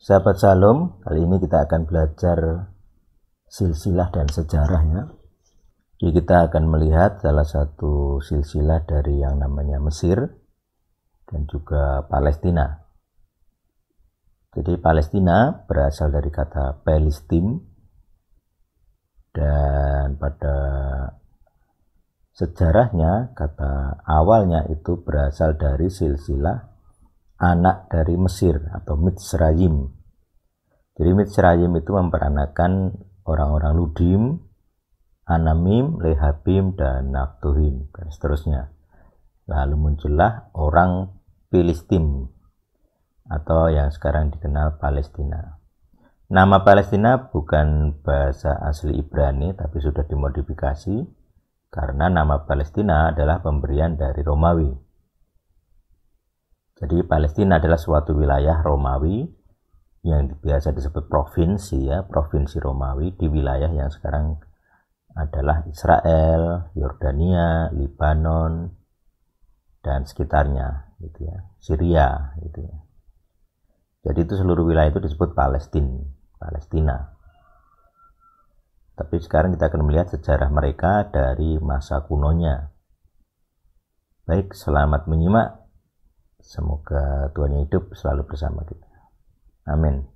Sahabat Shalom, kali ini kita akan belajar silsilah dan sejarah ya. Jadi kita akan melihat salah satu silsilah dari yang namanya Mesir dan juga Palestina. Jadi Palestina berasal dari kata Palestine, dan pada sejarahnya kata awalnya itu berasal dari silsilah anak dari Mesir atau Mitsrayim. Jadi Mitsrayim itu memperanakan orang-orang Ludim, Anamim, Lehabim, dan Naftuhim, dan seterusnya. Lalu muncullah orang Filistin atau yang sekarang dikenal Palestina. Nama Palestina bukan bahasa asli Ibrani, tapi sudah dimodifikasi karena nama Palestina adalah pemberian dari Romawi. Jadi Palestina adalah suatu wilayah Romawi yang biasa disebut provinsi ya, provinsi Romawi di wilayah yang sekarang adalah Israel, Yordania, Libanon, dan sekitarnya gitu ya, Syria gitu ya. Jadi itu seluruh wilayah itu disebut Palestina. Tapi sekarang kita akan melihat sejarah mereka dari masa kunonya. Baik, selamat menyimak. Semoga Tuhan yang hidup selalu bersama kita. Amin.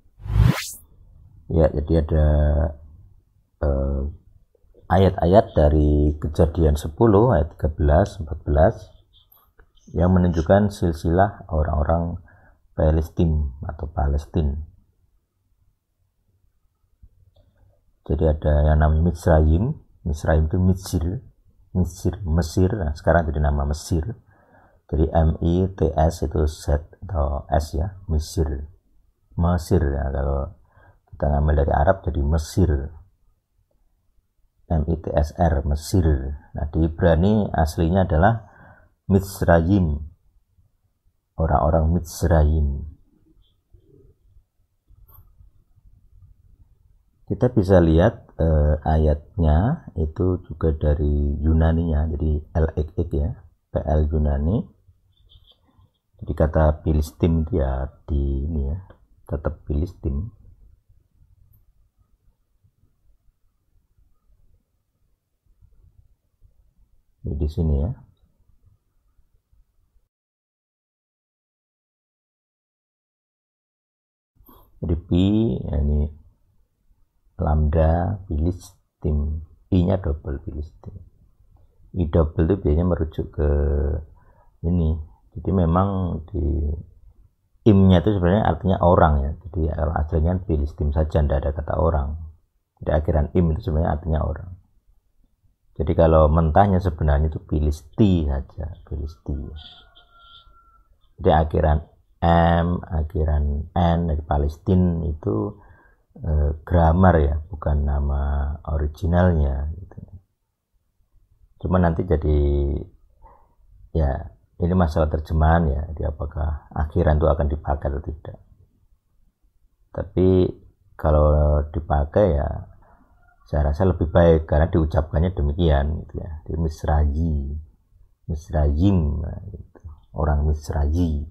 Ya, jadi ada ayat-ayat dari Kejadian 10 ayat 13, 14 yang menunjukkan silsilah orang-orang Palestina atau Palestina. Jadi ada yang namanya Mitsrayim. Mitsrayim itu Mesir. Nah, sekarang jadi nama Mesir. Jadi MITS itu Z atau S ya, Mesir ya, kalau kita ngambil dari Arab jadi Mesir, MITSR, Mesir. Nah di Ibrani aslinya adalah Mitsrayim, orang-orang Mitsrayim. Kita bisa lihat ayatnya itu juga dari Yunaninya, jadi LXX ya, PL Yunani. Jadi kata Filistin dia di ini ya, tetap Filistin. Di sini ya. Jadi P ini lambda Filistin, I-nya double Filistin. I double itu biasanya merujuk ke ini. Jadi memang di imnya itu sebenarnya artinya orang ya. Jadi kalau aslinya Filistin saja, tidak ada kata orang. Jadi akhiran im itu sebenarnya artinya orang. Jadi kalau mentahnya sebenarnya itu Filisti saja, Filisti. Jadi akhiran M, akhiran N dari Palestina itu grammar ya, bukan nama originalnya gitu. Cuma nanti jadi ya ini masalah terjemahan ya, jadi apakah akhiran itu akan dipakai atau tidak. Tapi kalau dipakai ya saya rasa lebih baik karena diucapkannya demikian gitu ya. Di Misrayim gitu. Orang Misrayi.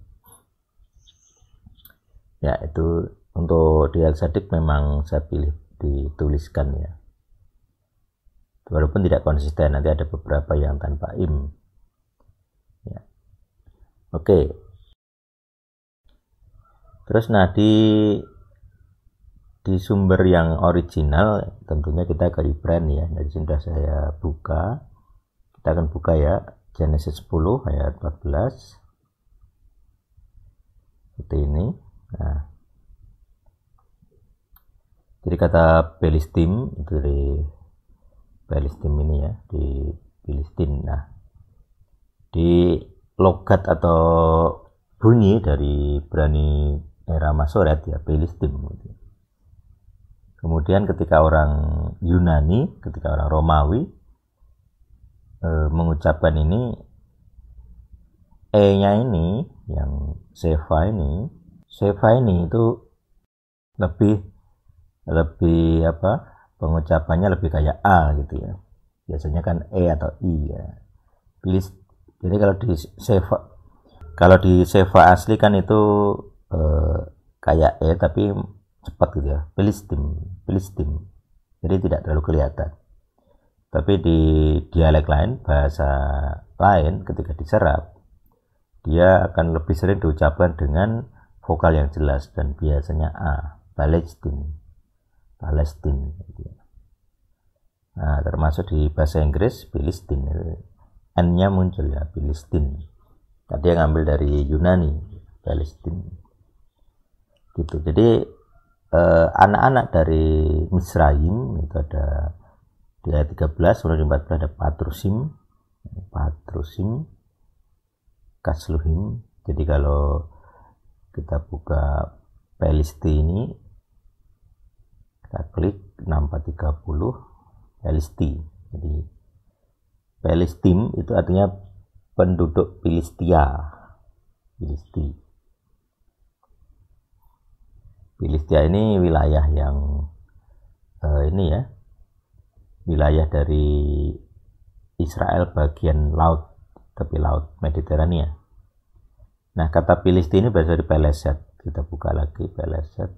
Ya itu untuk di Al-Sadiq memang saya pilih dituliskan ya. Walaupun tidak konsisten, nanti ada beberapa yang tanpa im. Ya. Oke. Terus nah di sumber yang original tentunya kita ke Ibrani ya. Dari sini sudah saya buka. Kita akan buka ya Genesis 10 ayat 14. Seperti ini. Nah. Jadi kata Palestina itu dari Palestina ini ya, di Filistin. Nah. Di logat atau bunyi dari Ibrani era Masoret ya, Filistin. Kemudian ketika orang Yunani, ketika orang Romawi mengucapkan ini, E-nya ini, yang Seva ini itu lebih apa? Pengucapannya lebih kayak A gitu ya. Biasanya kan E atau I ya. Jadi kalau di Seva asli kan itu kayak tapi cepat gitu ya, Filistim. Jadi tidak terlalu kelihatan. Tapi di dialek lain, bahasa lain, ketika diserap, dia akan lebih sering diucapkan dengan vokal yang jelas dan biasanya A, Palestine. Gitu. Nah, termasuk di bahasa Inggris, Filistin, N-nya muncul ya, Filistin. Tadi yang ngambil dari Yunani, Palestin. Gitu. Jadi anak-anak dari Misraim itu ada di ayat 13, kemudian 14 ada Patrusim, Kasluhim. Jadi kalau kita buka Palestina ini, kita klik 6430 Palestina. Jadi Palestin itu artinya penduduk Filistia. Filistia ini wilayah yang wilayah dari Israel bagian laut, tapi laut Mediterania. Nah, kata Filistin ini berasal dari Peleset. Kita buka lagi Peleset.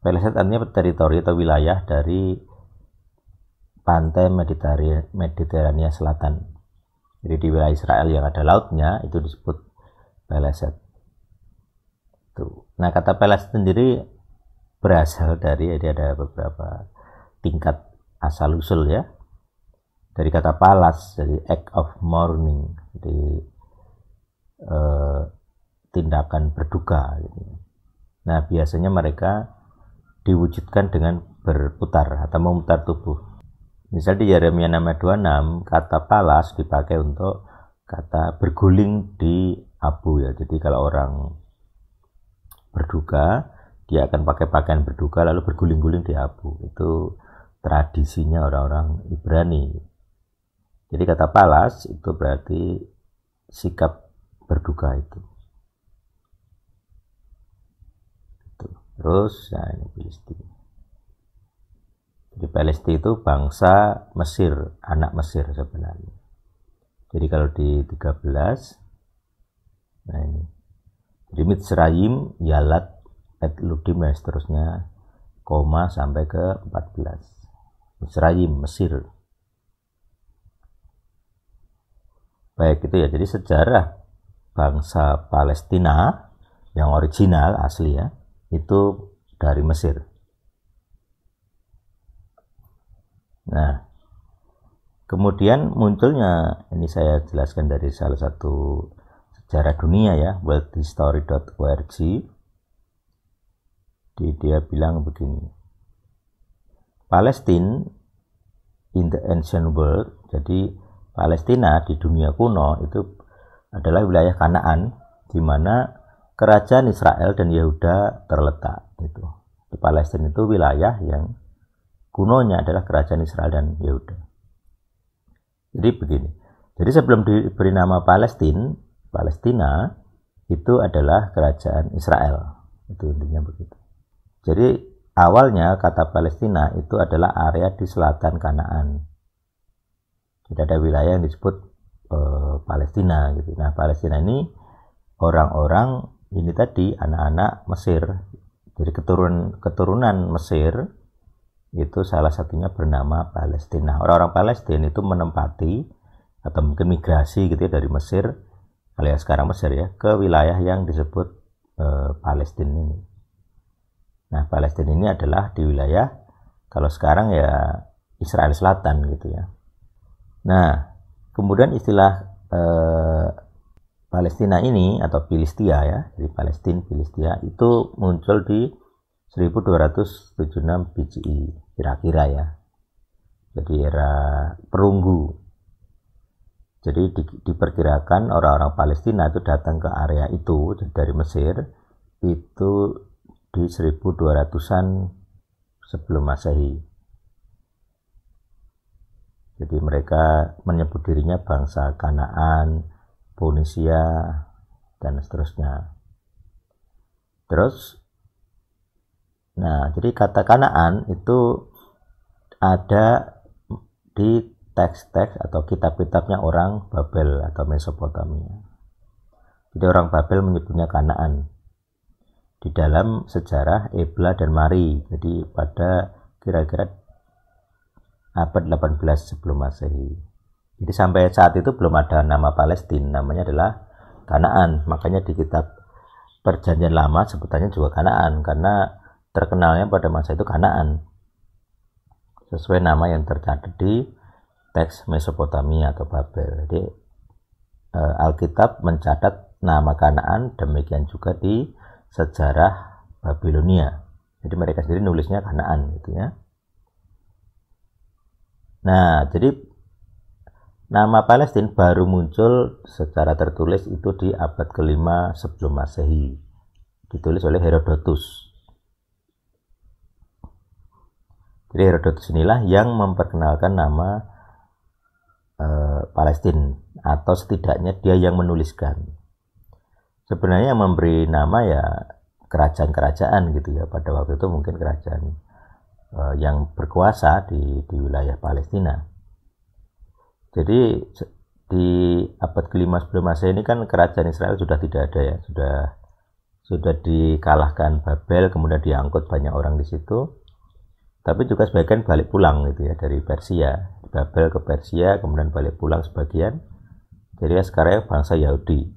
Peleset artinya teritori atau wilayah dari pantai Mediterania Selatan. Jadi di wilayah Israel yang ada lautnya itu disebut Peleset. Nah, kata Peleset sendiri berasal dari, jadi ada beberapa tingkat asal usul ya, dari kata palas, jadi act of mourning, jadi tindakan berduka gitu. Nah, biasanya mereka diwujudkan dengan berputar atau memutar tubuh. Misal di Yeremia 6:26, kata palas dipakai untuk kata berguling di abu ya. Jadi kalau orang berduka, dia akan pakai pakaian berduka lalu berguling-guling di abu. Itu tradisinya orang-orang Ibrani. Jadi kata palas itu berarti sikap berduka itu. Terus ya ini Filistin. Jadi Palestina itu bangsa Mesir, anak Mesir sebenarnya. Jadi kalau di 13, nah ini, jadi Mitzrayim, Yalat, Ludim dan seterusnya, koma sampai ke 14. Mitzrayim, Mesir. Baik itu ya, jadi sejarah bangsa Palestina yang original asli ya, itu dari Mesir. Nah, kemudian munculnya, ini saya jelaskan dari salah satu sejarah dunia ya, worldhistory.org. Dia bilang begini, Palestine in the ancient world, jadi Palestina di dunia kuno itu adalah wilayah Kanaan di mana kerajaan Israel dan Yehuda terletak gitu. Di Palestina itu wilayah yang kunonya adalah kerajaan Israel dan Yehuda. Jadi begini. Jadi sebelum diberi nama Palestina itu adalah kerajaan Israel. Itu intinya begitu. Jadi awalnya kata Palestina itu adalah area di selatan Kanaan. Jadi ada wilayah yang disebut Palestina gitu. Nah, Palestina ini orang-orang ini tadi anak-anak Mesir. Jadi keturunan Mesir itu salah satunya bernama Palestina. Orang-orang Palestina itu menempati atau mungkin migrasi gitu ya dari Mesir, alias sekarang Mesir ya, ke wilayah yang disebut Palestina ini. Nah, Palestina ini adalah di wilayah kalau sekarang ya Israel Selatan gitu ya. Nah, kemudian istilah Palestina ini atau Filistia ya, jadi Palestina, Filistia itu muncul di 1276 BCE kira-kira ya. Jadi era perunggu. Jadi diperkirakan orang-orang Palestina itu datang ke area itu dari Mesir itu di 1200-an sebelum Masehi. Jadi mereka menyebut dirinya bangsa Kanaan, Ponisia, dan seterusnya. Terus, nah jadi kata Kanaan itu ada di teks-teks atau kitab-kitabnya orang Babel atau Mesopotamia. Jadi orang Babel menyebutnya Kanaan. di dalam sejarah Ebla dan Mari. Jadi pada kira-kira abad 18 sebelum Masehi. Jadi sampai saat itu belum ada nama Palestina, namanya adalah Kanaan. Makanya di kitab Perjanjian Lama sebutannya juga Kanaan, karena terkenalnya pada masa itu Kanaan, sesuai nama yang tercatat di teks Mesopotamia atau Babel. Jadi Alkitab mencatat nama Kanaan, demikian juga di sejarah Babilonia. Jadi mereka sendiri nulisnya Kanaan gitu ya. Nah, jadi nama Palestina baru muncul secara tertulis itu di abad ke-5 sebelum Masehi. Ditulis oleh Herodotus. Jadi Herodotus inilah yang memperkenalkan nama Palestina, atau setidaknya dia yang menuliskan. Sebenarnya yang memberi nama ya kerajaan-kerajaan gitu ya, pada waktu itu mungkin kerajaan yang berkuasa di wilayah Palestina. Jadi di abad ke-5 sebelum Masehi ini kan kerajaan Israel sudah tidak ada ya, sudah dikalahkan Babel, kemudian diangkut banyak orang di situ. Tapi juga sebagian balik pulang gitu ya, dari Persia, Babel ke Persia, kemudian balik pulang sebagian. Jadi sekarang bangsa Yahudi.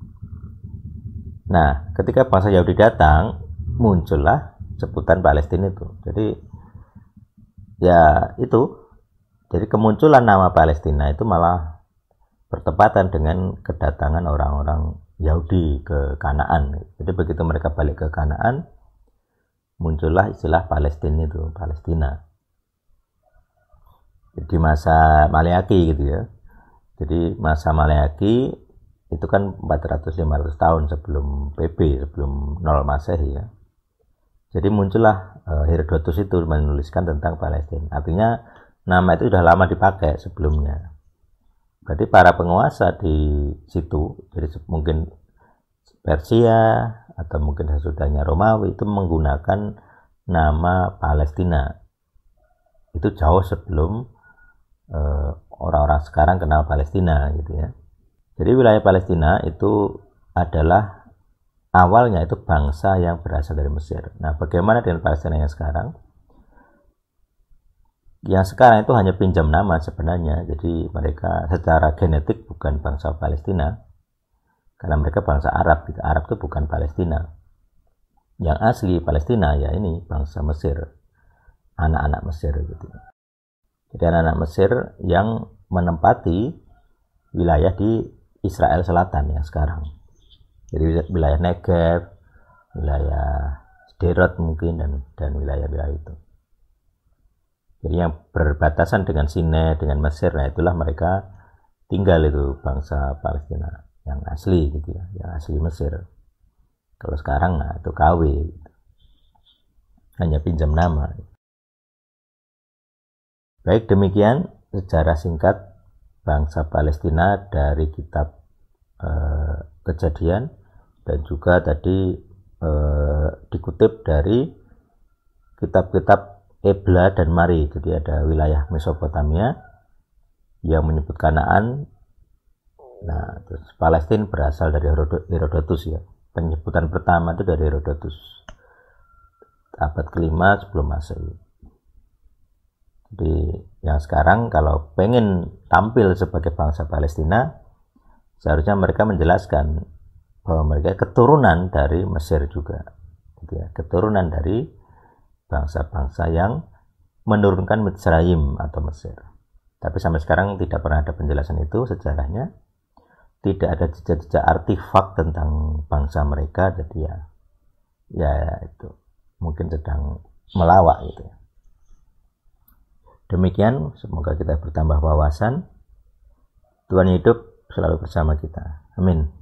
Nah, ketika bangsa Yahudi datang, muncullah sebutan Palestina itu. Jadi ya itu. Jadi kemunculan nama Palestina itu malah bertepatan dengan kedatangan orang-orang Yahudi ke Kanaan. Jadi begitu mereka balik ke Kanaan, muncullah istilah Palestina itu, Palestina. Di masa Maleaki gitu ya. Jadi masa Maleaki itu kan 400-500 tahun sebelum PB, sebelum 0 Masehi ya. Jadi muncullah Herodotus itu menuliskan tentang Palestina. Artinya nama itu sudah lama dipakai sebelumnya. Berarti para penguasa di situ, jadi mungkin Persia atau mungkin sesudahnya Romawi itu menggunakan nama Palestina. Itu jauh sebelum orang-orang sekarang kenal Palestina gitu ya. Jadi wilayah Palestina itu adalah awalnya itu bangsa yang berasal dari Mesir. Nah, bagaimana dengan Palestina yang sekarang? Yang sekarang itu hanya pinjam nama sebenarnya. Jadi mereka secara genetik bukan bangsa Palestina, karena mereka bangsa Arab. Arab itu bukan Palestina. Yang asli Palestina ya ini bangsa Mesir, anak-anak Mesir gitu. Jadi anak-anak Mesir yang menempati wilayah di Israel Selatan yang sekarang. Jadi wilayah Negev, wilayah Sderot mungkin dan wilayah-wilayah itu. Jadi yang berbatasan dengan Sinai, dengan Mesir, nah itulah mereka tinggal itu bangsa Palestina yang asli gitu ya, yang asli Mesir. Kalau sekarang nah itu KW, hanya pinjam nama. Baik, demikian sejarah singkat bangsa Palestina dari kitab Kejadian, dan juga tadi dikutip dari kitab-kitab Ebla dan Mari. Jadi ada wilayah Mesopotamia yang menyebut Kanaan. Nah, terus Palestina berasal dari Herodotus ya. Penyebutan pertama itu dari Herodotus, abad ke-5 sebelum Masehi. Jadi yang sekarang kalau pengen tampil sebagai bangsa Palestina, seharusnya mereka menjelaskan bahwa mereka keturunan dari Mesir juga, gitu ya, keturunan dari bangsa-bangsa yang menurunkan Mitzrayim atau Mesir. Tapi sampai sekarang tidak pernah ada penjelasan itu sejarahnya, tidak ada jejak-jejak artefak tentang bangsa mereka. Jadi ya itu mungkin sedang melawak gitu ya. Demikian, semoga kita bertambah wawasan. Tuhan hidup selalu bersama kita. Amin.